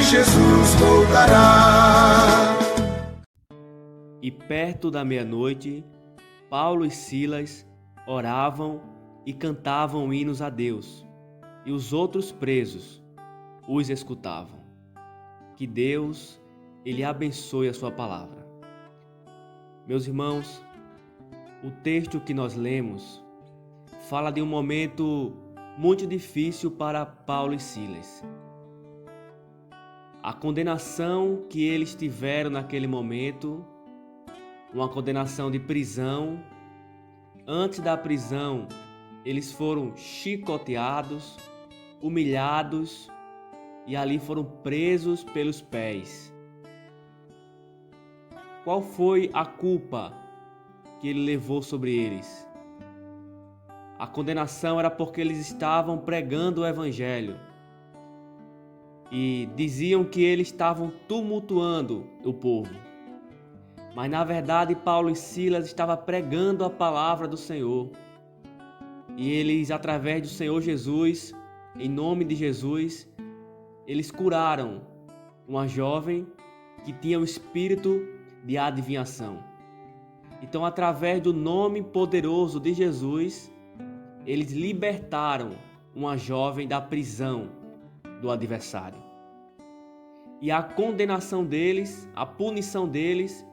Jesus voltará. E perto da meia-noite, Paulo e Silas oravam e cantavam hinos a Deus, e os outros presos os escutavam. Que Deus, Ele abençoe a sua palavra. Meus irmãos, o texto que nós lemos fala de um momento muito difícil para Paulo e Silas. A condenação que eles tiveram naquele momento, uma condenação de prisão. Antes da prisão, eles foram chicoteados, humilhados e ali foram presos pelos pés. Qual foi a culpa que ele levou sobre eles? A condenação era porque eles estavam pregando o Evangelho e diziam que eles estavam tumultuando o povo. Mas na verdade Paulo e Silas estavam pregando a palavra do Senhor. E eles, através do Senhor Jesus, em nome de Jesus, eles curaram uma jovem que tinha o espírito de adivinhação. Então, através do nome poderoso de Jesus, eles libertaram uma jovem da prisão do adversário. E a condenação deles, a punição deles,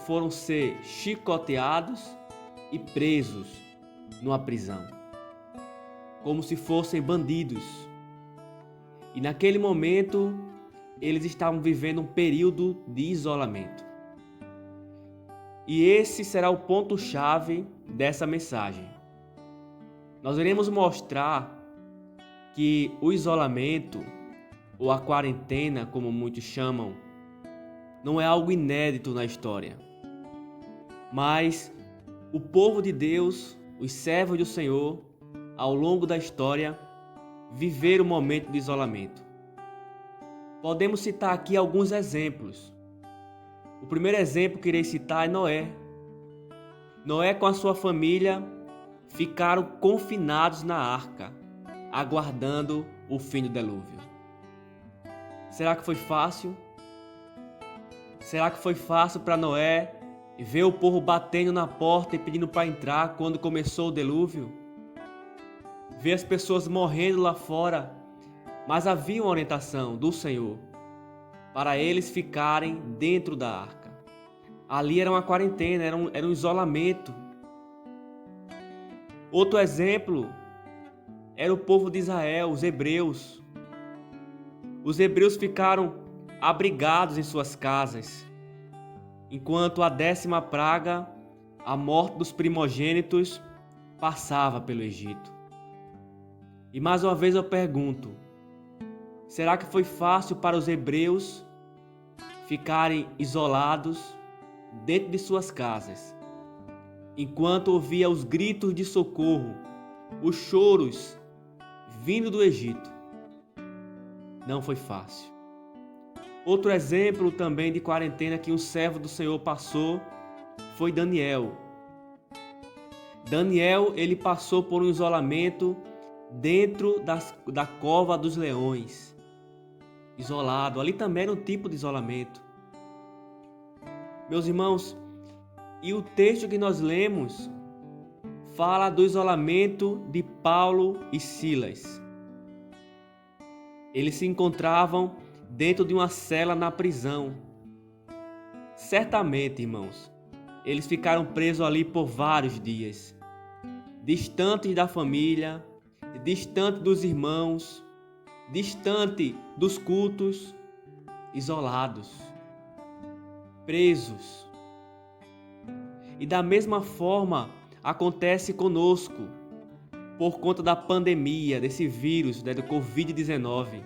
foram ser chicoteados e presos numa prisão, como se fossem bandidos. E naquele momento, eles estavam vivendo um período de isolamento. E esse será o ponto-chave dessa mensagem. Nós iremos mostrar que o isolamento, ou a quarentena, como muitos chamam, não é algo inédito na história. Mas o povo de Deus, os servos do Senhor, ao longo da história, viveram um momento de isolamento. Podemos citar aqui alguns exemplos. O primeiro exemplo que irei citar é Noé. Noé com a sua família ficaram confinados na arca, aguardando o fim do dilúvio. Será que foi fácil? Será que foi fácil para Noé ver o povo batendo na porta e pedindo para entrar quando começou o dilúvio? Ver as pessoas morrendo lá fora, mas havia uma orientação do Senhor para eles ficarem dentro da arca. Ali era uma quarentena, era um isolamento. Outro exemplo era o povo de Israel, os hebreus. Os hebreus ficaram abrigados em suas casas, enquanto a 10ª praga, a morte dos primogênitos, passava pelo Egito. E mais uma vez eu pergunto, será que foi fácil para os hebreus ficarem isolados dentro de suas casas, enquanto ouvia os gritos de socorro, os choros vindo do Egito? Não foi fácil. Outro exemplo também de quarentena que um servo do Senhor passou foi Daniel. Daniel, ele passou por um isolamento dentro da cova dos leões. Isolado. Ali também era um tipo de isolamento. Meus irmãos, e o texto que nós lemos fala do isolamento de Paulo e Silas. Eles se encontravam dentro de uma cela na prisão. Certamente, irmãos, eles ficaram presos ali por vários dias, distantes da família, distante dos irmãos, distante dos cultos, isolados, presos. E da mesma forma acontece conosco, por conta da pandemia, desse vírus, do Covid-19.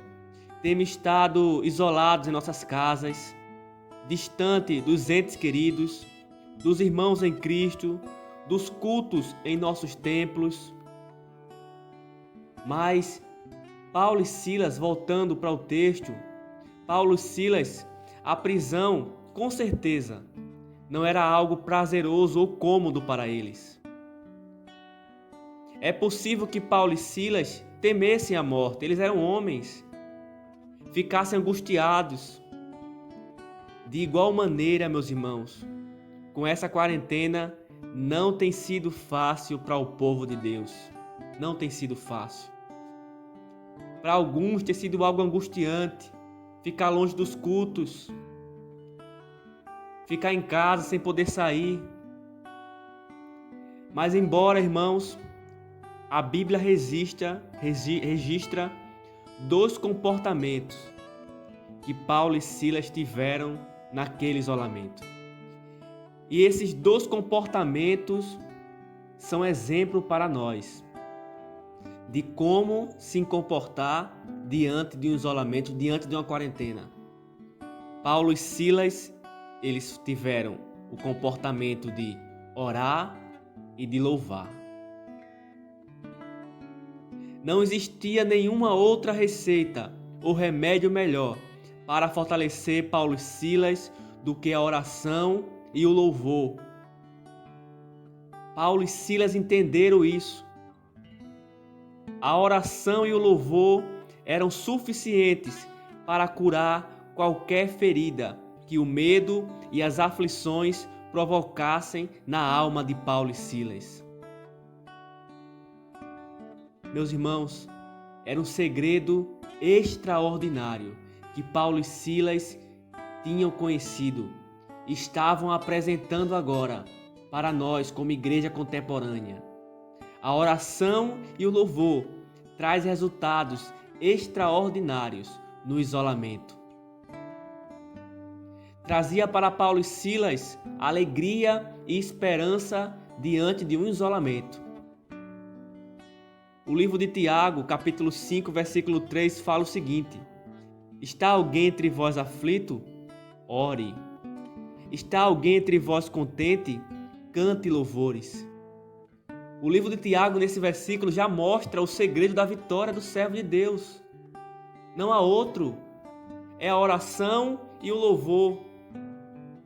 Temos estado isolados em nossas casas, distante dos entes queridos, dos irmãos em Cristo, dos cultos em nossos templos. Mas Paulo e Silas, voltando para o texto, Paulo e Silas, a prisão, com certeza, não era algo prazeroso ou cômodo para eles. É possível que Paulo e Silas temessem a morte, eles eram homens. ficassem angustiados. De igual maneira, meus irmãos, com essa quarentena não tem sido fácil para o povo de Deus. Não tem sido fácil. Para alguns tem sido algo angustiante, ficar longe dos cultos, ficar em casa sem poder sair. Mas embora, irmãos, a Bíblia registra 2 comportamentos que Paulo e Silas tiveram naquele isolamento. E esses 2 comportamentos são exemplo para nós de como se comportar diante de um isolamento, diante de uma quarentena. Paulo e Silas, eles tiveram o comportamento de orar e de louvar. Não existia nenhuma outra receita ou remédio melhor para fortalecer Paulo e Silas do que a oração e o louvor. Paulo e Silas entenderam isso. A oração e o louvor eram suficientes para curar qualquer ferida que o medo e as aflições provocassem na alma de Paulo e Silas. Meus irmãos, era um segredo extraordinário que Paulo e Silas tinham conhecido e estavam apresentando agora para nós como igreja contemporânea. A oração e o louvor traz resultados extraordinários no isolamento. Trazia para Paulo e Silas alegria e esperança diante de um isolamento. O livro de Tiago, capítulo 5, versículo 3, fala o seguinte: Está alguém entre vós aflito? Ore. Está alguém entre vós contente? Cante louvores. O livro de Tiago, nesse versículo, já mostra o segredo da vitória do servo de Deus. Não há outro. É a oração e o louvor.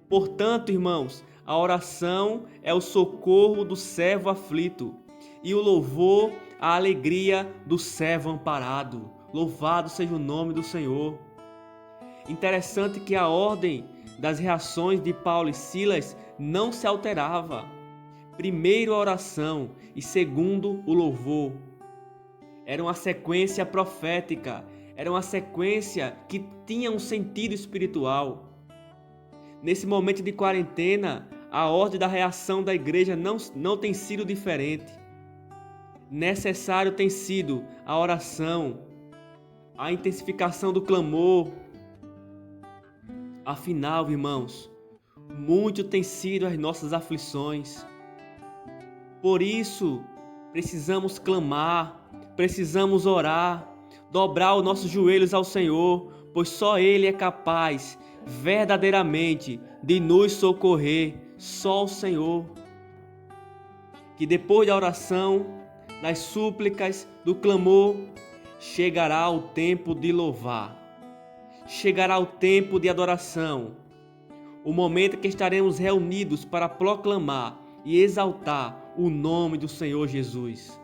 Portanto, irmãos, a oração é o socorro do servo aflito e o louvor a alegria do servo amparado. Louvado seja o nome do Senhor. Interessante que a ordem das reações de Paulo e Silas não se alterava. Primeiro a oração e segundo o louvor. Era uma sequência profética, era uma sequência que tinha um sentido espiritual. Nesse momento de quarentena, a ordem da reação da igreja não tem sido diferente. Necessário tem sido a oração, a intensificação do clamor. Afinal, irmãos, muito tem sido as nossas aflições. Por isso, precisamos clamar, precisamos orar, dobrar os nossos joelhos ao Senhor, pois só Ele é capaz, verdadeiramente, de nos socorrer, só o Senhor. Que depois da oração, das súplicas, do clamor, chegará o tempo de louvar, chegará o tempo de adoração, o momento que estaremos reunidos para proclamar e exaltar o nome do Senhor Jesus,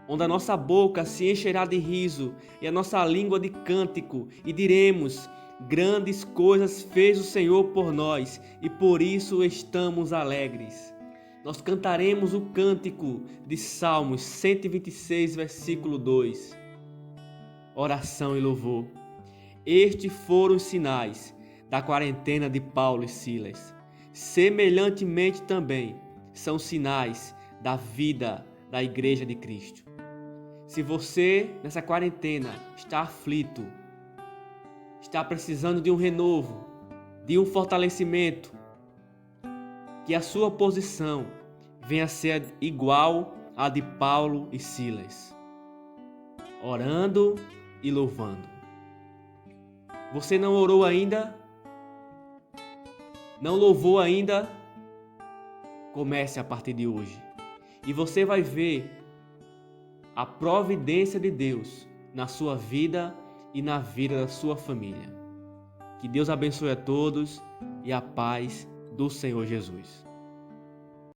onde a nossa boca se encherá de riso e a nossa língua de cântico, e diremos: grandes coisas fez o Senhor por nós e por isso estamos alegres. Nós cantaremos o cântico de Salmos 126, versículo 2. Oração e louvor. Estes foram os sinais da quarentena de Paulo e Silas. Semelhantemente também são sinais da vida da Igreja de Cristo. Se você, nessa quarentena, está aflito, está precisando de um renovo, de um fortalecimento, que a sua posição venha a ser igual à de Paulo e Silas, orando e louvando. Você não orou ainda? Não louvou ainda? Comece a partir de hoje. E você vai ver a providência de Deus na sua vida e na vida da sua família. Que Deus abençoe a todos e a paz do Senhor Jesus.